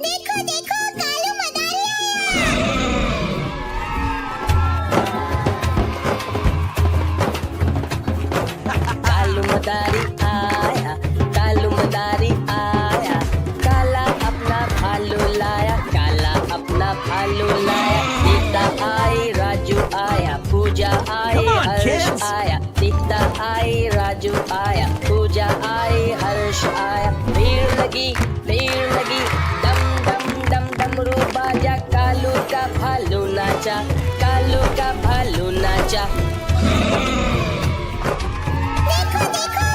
देखो देखो कालू मदारी आया। कालू मदारी आया, कालू मदारी आया, काला अपना भालू लाया, काला अपना भालू लाया। सीता आई, राजू आया, पूजा आई, Come on, हर्ष kids. आया। सीता आई, राजू आया, पूजा आई, हर्ष आया। भीड़ लगी, दम दम दम डमरू बाजा, कालू का भालू नाचा, कालू का भालू नाचा। देखो देखो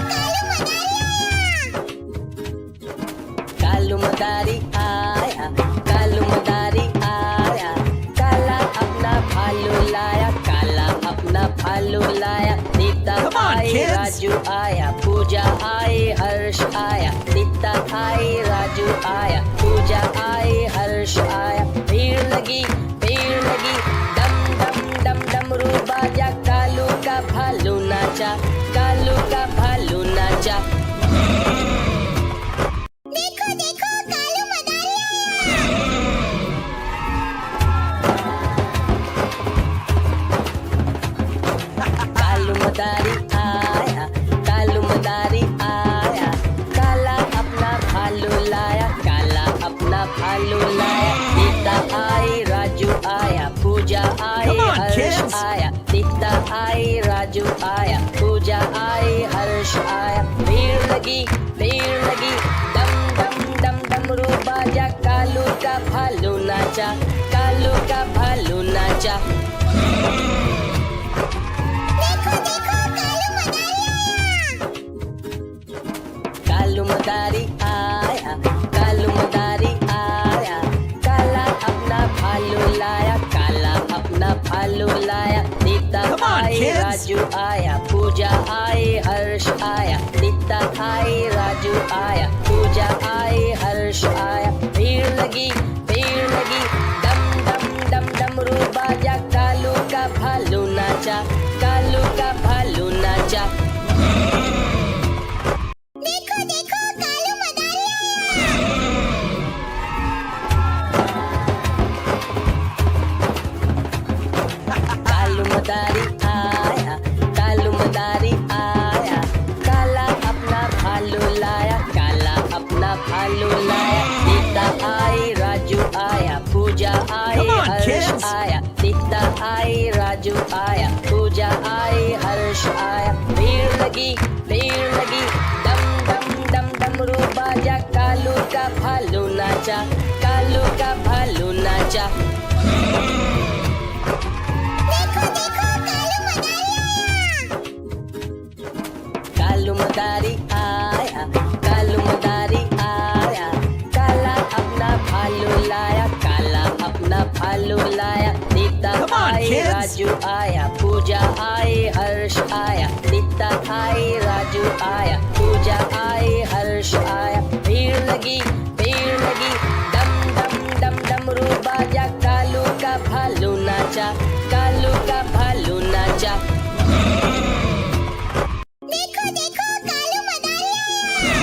कालू मदारी आया। कालू मदारी आया, काला अपना भालू लाया, काला अपना भालू लाया। Sita Come on, I, kids. Raju आया, पूजा आई, हर्ष आया। सीता आई, राजू आया, पूजा आई, हर्ष आया। भीड़ लगी, दम दम दम डमरू बाजा, कालू का भालू नाचा, कालू का भालू नाचा। देखो देखो कालू मदारी आया। कालू मदारी आया, कालू मदारी आया, काला अपना भालू लाया, काला अपना भालू लाया। सीता आई, राजू आया, पूजा आई, Come on, हर्ष kids. आया। सीता आई, राजू आया, पूजा आई, हर्ष आया। भीड़ लगी, दम दम दम डमरू बाजा, कालू का भालू नाचा, कालू का भालू नाचा। देखो देखो कालू मदारी आया। कालू मदारी आया, काला अपना भालू लाया, काला अपना भालू लाया। Sita Come on, I, kids. Raju आया, पूजा आई, हर्ष आया। सीता आई, राजू आया, पूजा आई, हर्ष आया। भीड़ लगी, दम दम दम डमरू बाजा, कालू का भालू नाचा, कालू का भालू नाचा। देखो देखो कालू मदारी आया। कालू मदारी आया, कालू मदारी आया, काला अपना भालू लाया, काला अपना भालू लाया। सीता आई, राजू आया, पूजा आई, Come on, हर्ष kids. आया। सीता आई, राजू आया, पूजा आई, हर्ष आया। भीड़ लगी, दम दम दम डमरू बाजा, कालू का भालू नाचा, कालू का भालू नाचा। देखो देखो कालू मदारी आया। कालू मदारी आया, काला अपना भालू लाया, काला अपना भालू लाया। Sita Come on, I, kids. Raju आया, पूजा आई, हर्ष आया। सीता आई, राजू आया, पूजा आई, हर्ष आया। भीड़ लगी, दम दम दम डमरू बाजा, कालू का भालू नाचा, कालू का भालू नाचा। देखो देखो कालू मदारी आया।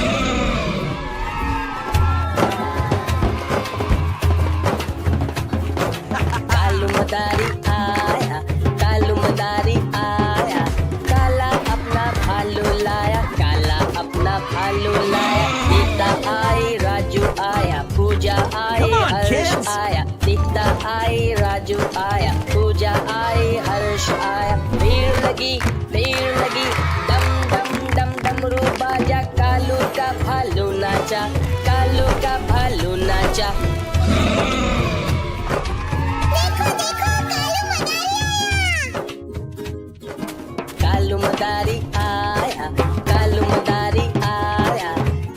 कालू मदारी आया, कालू मदारी आया, काला अपना भालू लाया, काला अपना भालू लाया। सीता आई, राजू आया, पूजा आई, Come on, हर्ष kids. आया। सीता आई, राजू आया, पूजा आई, हर्ष आया। भीड़ लगी, दम दम दम डमरू बाजा, कालू का भालू नाचा, कालू का भालू नाचा। देखो देखो कालू मदारी आया। कालू मदारी आया, कालू मदारी आया,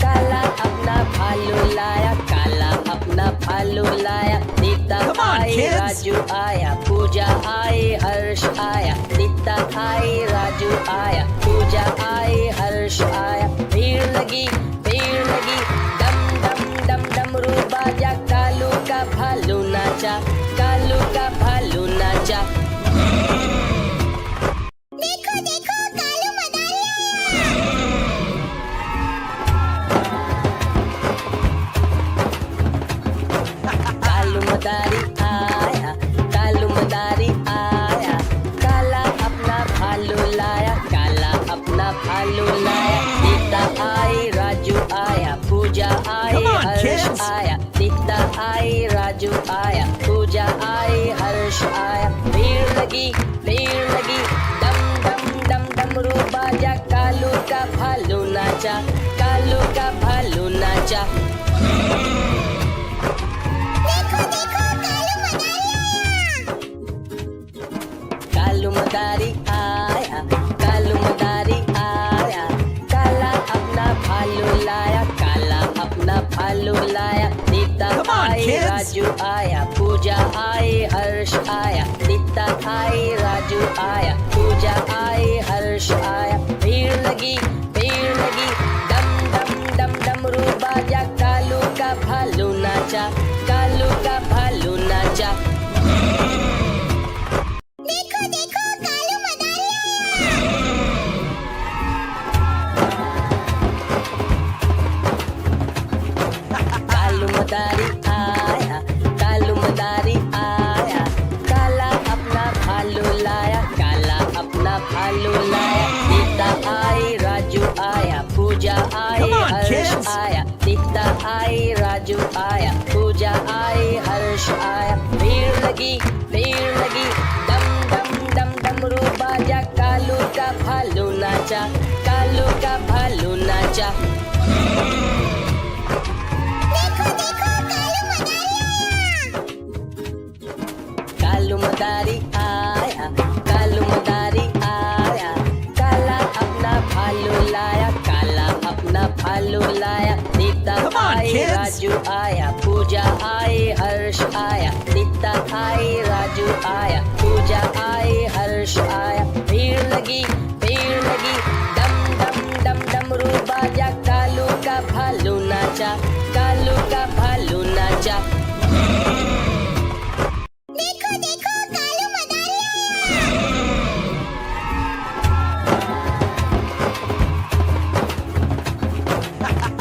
काला अपना भालू लाया, काला अपना भालू लाया। Sita Come on, I, kids. Raju आया, पूजा आई, हर्ष आया। सीता आई, राजू आया, पूजा आई, हर्ष आया। भीड़ लगी, दम दम दम डमरू बाजा, कालू का भालू नाचा, कालू का भालू नाचा। देखो देखो कालू मदारी आया। आया, दीप्ता आई, राजू आया, पूजा आई, हर्ष आया, भीड़ लगी, डम डम डम डमरू बाजा, कालू का भालू नाचा, कालू का भालू नाचा। देखो देखो कालू मदारी आया। कालू मदारी आया, काला अपना भालू लाया, काला अपना भालू लाया, दीप्ता आई, राजू आया, पूजा आई, हर्ष आया, दीप्ता आई, राजू आया, पूजा आई, हर्ष आया, भीड़ लगी, डम डम डम डमरू बाजा, कालू का भालू नाचा, कालू का भालू नाचा। देखो देखो कालू मदारी आया। कालू मदारी आया, कालू मदारी आया, काला अपना भालू लाया, काला अपना भालू लाया, दीप्ता आई, राजू आया, पूजा आई, हर्ष आया, दीप्ता आई, राजू आया, पूजा आई, हर्ष आया, भीड़ लगी, डम डम डम डमरू बाजा, कालू का भालू नाचा, कालू का भालू नाचा। देखो देखो कालू मदारी आया। कालू मदारी आया, काला अपना भालू लाया, काला अपना भालू लाया, दीप्ता आई, राजू आया, पूजा आई, हर्ष आया, दीप्ता आई, राजू आया, पूजा आई, हर्ष आया, भीड़ लगी, डम डम डम डमरू बाजा, कालू का भालू नाचा, कालू का भालू नाचा। देखो देखो कालू मदारी आया।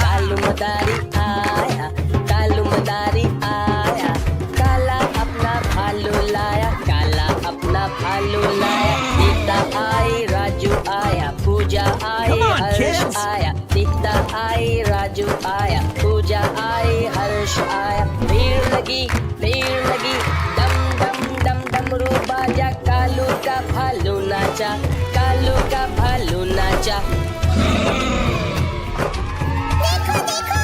कालू मदारी आया, कालू मदारी आया, काला अपना भालू लाया, काला अपना भालू लाया, दीप्ता आई, राजू आया, पूजा आई, हर्ष आया, दीप्ता आई, राजू आया, पूजा आई, हर्ष आया, भीड़ लगी, डम डम डम डमरू बाजा, कालू का भालू नाचा, कालू का भालू नाचा। देखो देखो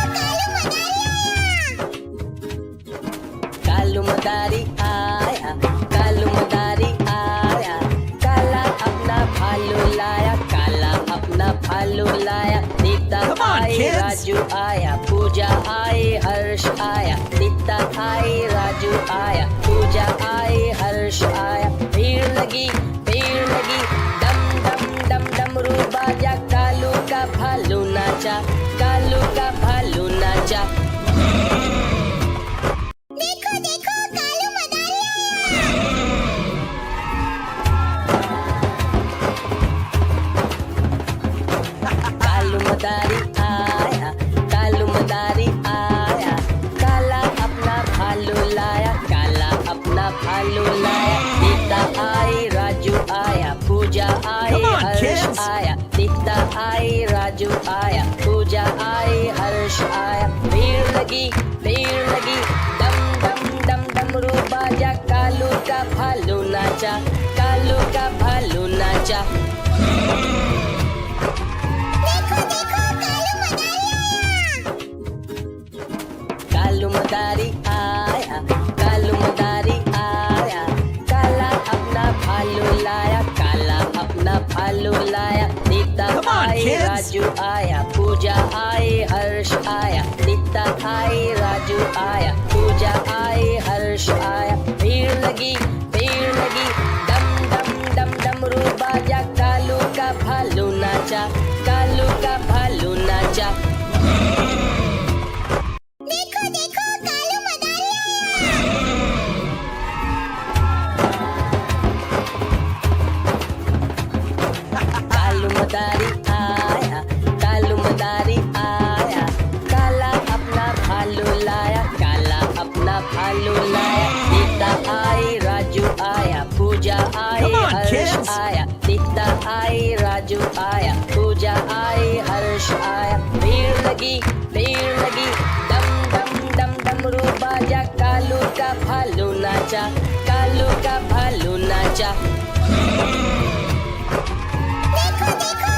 कालू मदारी आया। कालू मदारी आया, काला अपना भालू लाया, काला अपना भालू लाया, दीप्ता आई, राजू आया, पूजा आई, हर्ष आया, दीप्ता आई, राजू आया, पूजा आई, हर्ष आया, भीड़ लगी, डम डम डम डमरू बाजा, कालू का भालू नाचा, कालू का भालू नाचा। देखो देखो कालू मदारी आया। कालू मदारी आया, कालू मदारी आया, काला अपना भालू लाया, काला अपना भालू लाया, दीप्ता आई, राजू आया, पूजा आई, हर्ष आया, दीप्ता आई, राजू आया, पूजा आई, हर्ष आया, भीड़ लगी, डम डम डम डमरू बाजा, कालू का भालू नाचा, कालू का भालू नाचा। देखो देखो कालू मदारी आया। कालू मदारी आया, काला अपना भालू लाया, काला अपना भालू लाया, दीप्ता आई, राजू आया, पूजा आई, हर्ष आया, दीप्ता आई, राजू आया, पूजा आई, हर्ष आया, भीड़ लगी, डम डम डम डमरू बाजा, कालू का भालू नाचा, कालू का भालू नाचा। देखो देखो कालू मदारी आया। कालू मदारी आया, कालू मदारी आया, काला अपना भालू लाया, काला अपना भालू लाया, दीप्ता आई, राजू आया, पूजा आई, हर्ष आया, दीप्ता आई, राजू आया, पूजा आई, हर्ष आया, भीड़ लगी, डम डम डम नाचा, कालू का भालू नाचा। देखो देखो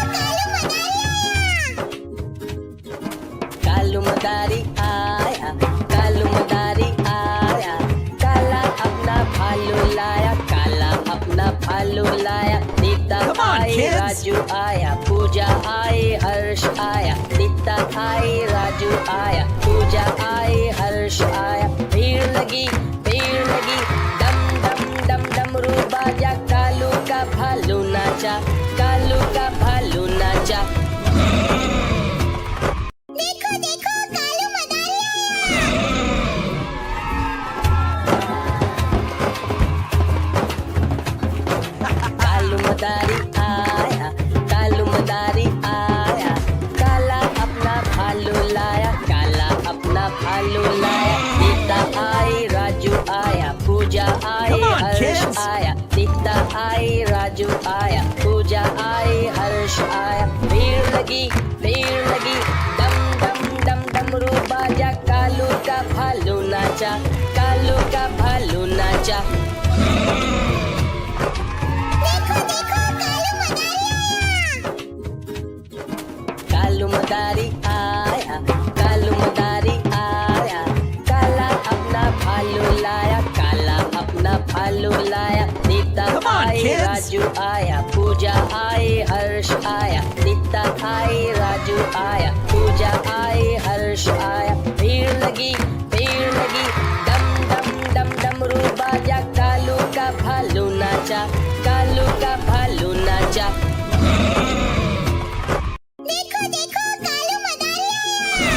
कालू मदारी आया। कालू मदारी आया, काला अपना भालू लाया, काला अपना भालू लाया। नीता आई, राजू आया, पूजा आई, हर्ष आया। नीता आई, राजू आया, पूजा आई, हर्ष आया। भीड़ लगी, डम डम डम डमरू बाजा, कालू का भालू नाचा, कालू का भालू नाचा। देखो देखो कालू मदारी आया। कालू मदारी आया, कालू मदारी आया, काला अपना भालू लाया, काला अपना भालू लाया। नीता आई, राजू आया, पूजा आई, हर्ष आया। नीता आई, राजू आया, पूजा आई, हर्ष आया। भीड़ लगी, डम डम डम डमरू बाजा, कालू का भालू नाचा, कालू का भालू नाचा। देखो देखो कालू मदारी आया। कालू मदारी आया, कालू मदारी आया, काला अपना भालू लाया, काला अपना भालू लाया। नीता आई, राजू आया, पूजा आई, हर्ष आया। नीता आई, राजू आया, पूजा आई, हर्ष आया। भीड़ लगी, डम डम डम डमरू बाजा, कालू का भालू नाचा, कालू का भालू नाचा। देखो देखो कालू मदारी आया।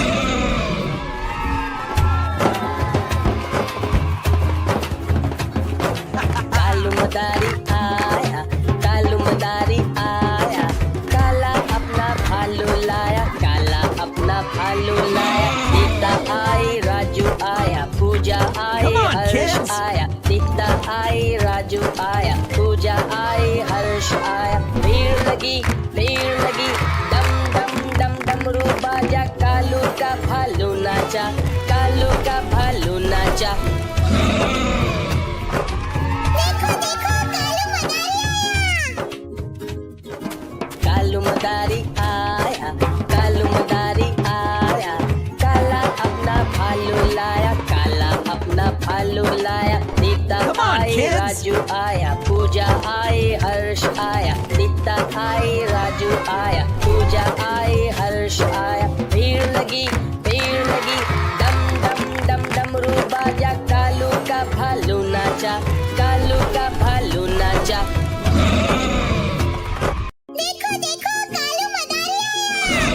कालू मदारी आया, कालू मदारी आया, काला अपना भालू लाया, काला अपना भालू लाया। नीता आई, राजू आया, पूजा आई, हर्ष आया। नीता आई, राजू आया, पूजा आई, हर्ष आया। भीड़ लगी, डम डम डम डमरू बाजा, कालू का भालू नाचा, कालू का भालू नाचा। देखो देखो कालू मदारी आया। कालू मदारी आया, कालू मदारी आया, काला अपना भालू लाया, काला अपना भालू लाया। नीता आई, राजू आया, पूजा आई, हर्ष आया। नीता आई, राजू आया, पूजा आई, हर्ष आया। भीड़ लगी, डम डम डम डमरू बाजा, कालू का भालू नाचा, कालू का भालू नाचा। देखो देखो कालू मदारी आया।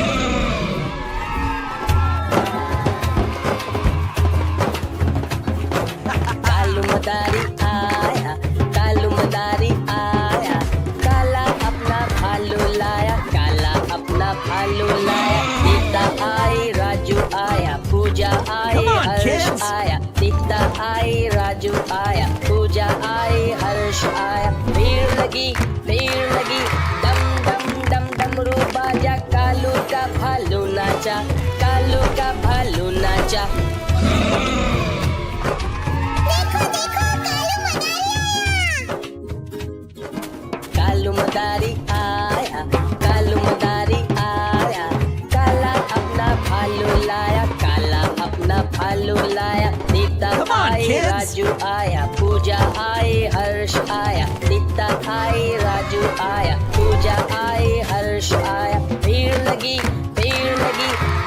कालू मदारी आया, कालू मदारी आया, काला अपना भालू लाया, काला अपना भालू लाया। नीता आई, राजू आया, पूजा आई, हर्ष आया। नीता आई, राजू आया, पूजा आई, हर्ष आया। भीड़ लगी, डम डम डम डमरू बाजा, कालू का भालू नाचा, कालू का भालू नाचा। देखो देखो कालू मदारी आया। कालू मदारी आया, कालू मदारी आया, काला अपना भालू लाया, काला अपना भालू लाया। नीता आई, राजू आया, पूजा आई, हर्ष आया। नीता आई, राजू आया, पूजा आई, हर्ष आया। भीड़ लगी,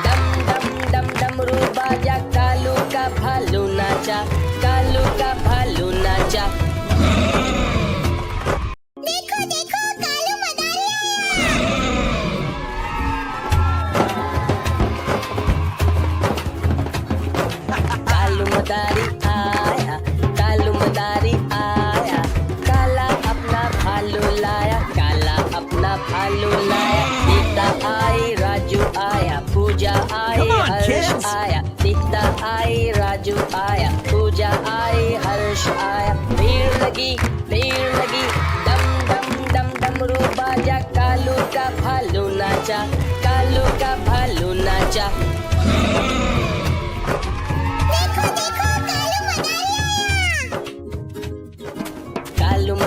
डम डम डम डमरू बाजा, कालू का भालू नाचा, कालू का भालू नाचा। देखो देखो कालू मदारी आया। कालू मदारी आया, कालू मदारी आया, काला अपना भालू लाया, काला अपना भालू लाया। नीता आई, राजू आया, पूजा आई, हर्ष आया। नीता आई, राजू आया, पूजा आई, हर्ष आया। भीड़ लगी, डम डम डम डमरू बाजा, कालू का भालू नाचा, कालू का भालू नाचा। देखो देखो कालू मदारी आया।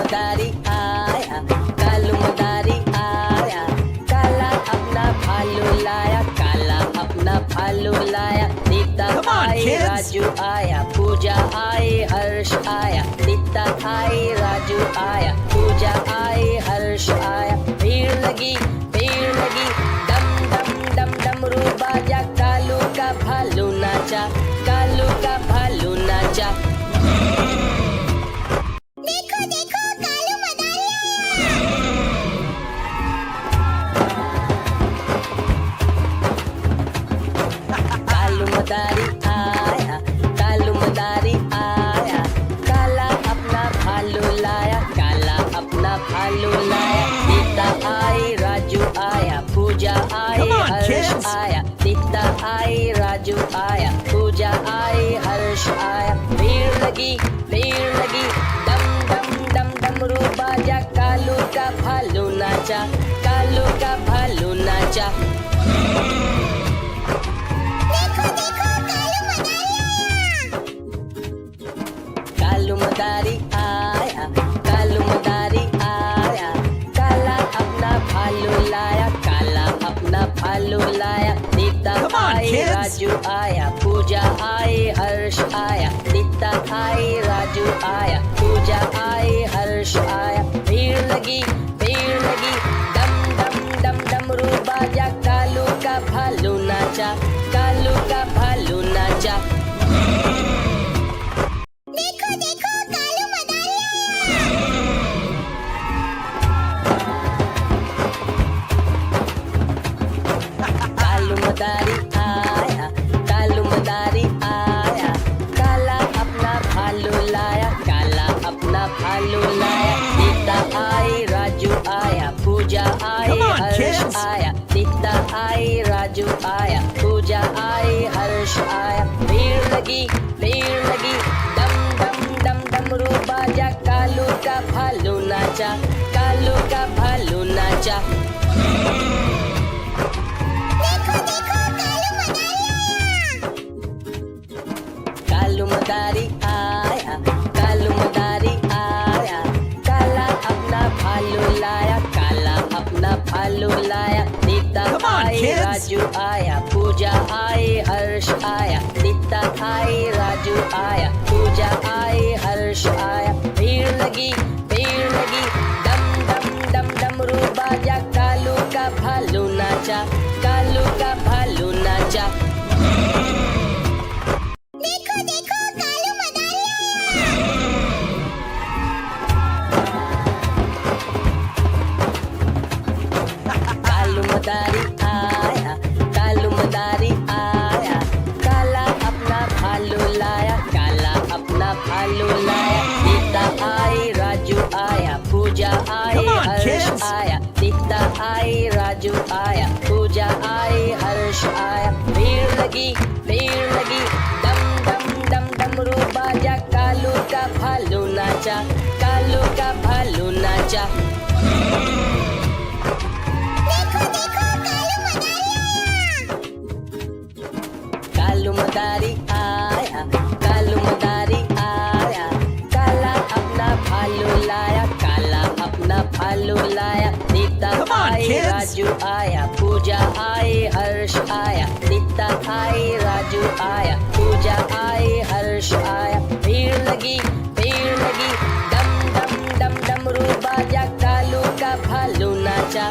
मदारी आया, कालू मदारी आया, काला अपना भालू लाया, काला अपना भालू लाया। नीता आई, राजू आया, पूजा आई, हर्ष आया। नीता आई, राजू आया, पूजा आई, हर्ष आया। भीड़ लगी, डम डम डम डमरू बाजा, कालू का भालू नाचा, कालू का भालू नाचा। देखो देखो कालू मदारी आया। कालू मदारी आया, कालू मदारी आया, काला अपना भालू लाया, काला अपना भालू लाया। नीता आई, राजू आया, पूजा आई, हर्ष आया। नीता आई, राजू आया, पूजा आई, हर्ष आया। भीड़ लगी, डम डम डम डमरू बाजा, कालू का भालू नाचा, कालू का भालू नाचा। देखो देखो कालू मदारी आया। कालू मदारी आया, काला अपना भालू लाया, काला अपना भालू लाया। नीता आई, राजू आया, पूजा आई, हर्ष आया। नीता आई, राजू आया, पूजा आई, हर्ष आया। भीड़ लगी, डम डम डम डमरू बाजा, कालू का भालू नाचा, कालू का भालू नाचा। देखो देखो कालू मदारी आया। कालू मदारी आया, कालू मदारी आया, काला अपना भालू लाया, काला अपना भालू लाया। नीता आई, राजू आया, पूजा आई, हर्ष आया। नीता आई, राजू आया, पूजा आई, हर्ष आया। भीड़ लगी, डम डम डम डमरू बाजा, कालू का भालू नाचा, कालू का भालू नाचा। देखो देखो कालू मदारी आया। कालू मदारी आया, काला अपना भालू लाया, काला अपना भालू लाया। नीता आई, राजू आया, पूजा आई, हर्ष आया। नीता आई, राजू आया, पूजा आई, हर्ष आया। भीड़ लगी, डम डम डम डमरू बाजा, कालू का भालू नाचा, कालू का भालू नाचा। देखो देखो कालू मदारी आया। कालू मदारी आया, कालू मदारी आया, काला अपना भालू लाया, काला अपना भालू लाया। नीता आई, राजू आया, पूजा आई, हर्ष आया। नीता आई, राजू आया, पूजा आई, हर्ष आया। भीड़ लगी, डम डम डम डमरू बाजा, कालू का भालू नाचा, कालू का भालू नाचा। देखो देखो कालू मदारी आया। कालू मदारी आया, कालू मदारी आया, काला अपना भालू लाया, काला अपना भालू लाया। नीता आई, राजू आया, पूजा आई, हर्ष आया। नीता आई, राजू आया, पूजा आई, हर्ष आया। भीड़ लगी, डम डम डम डमरू बाजा, कालू का भालू नाचा,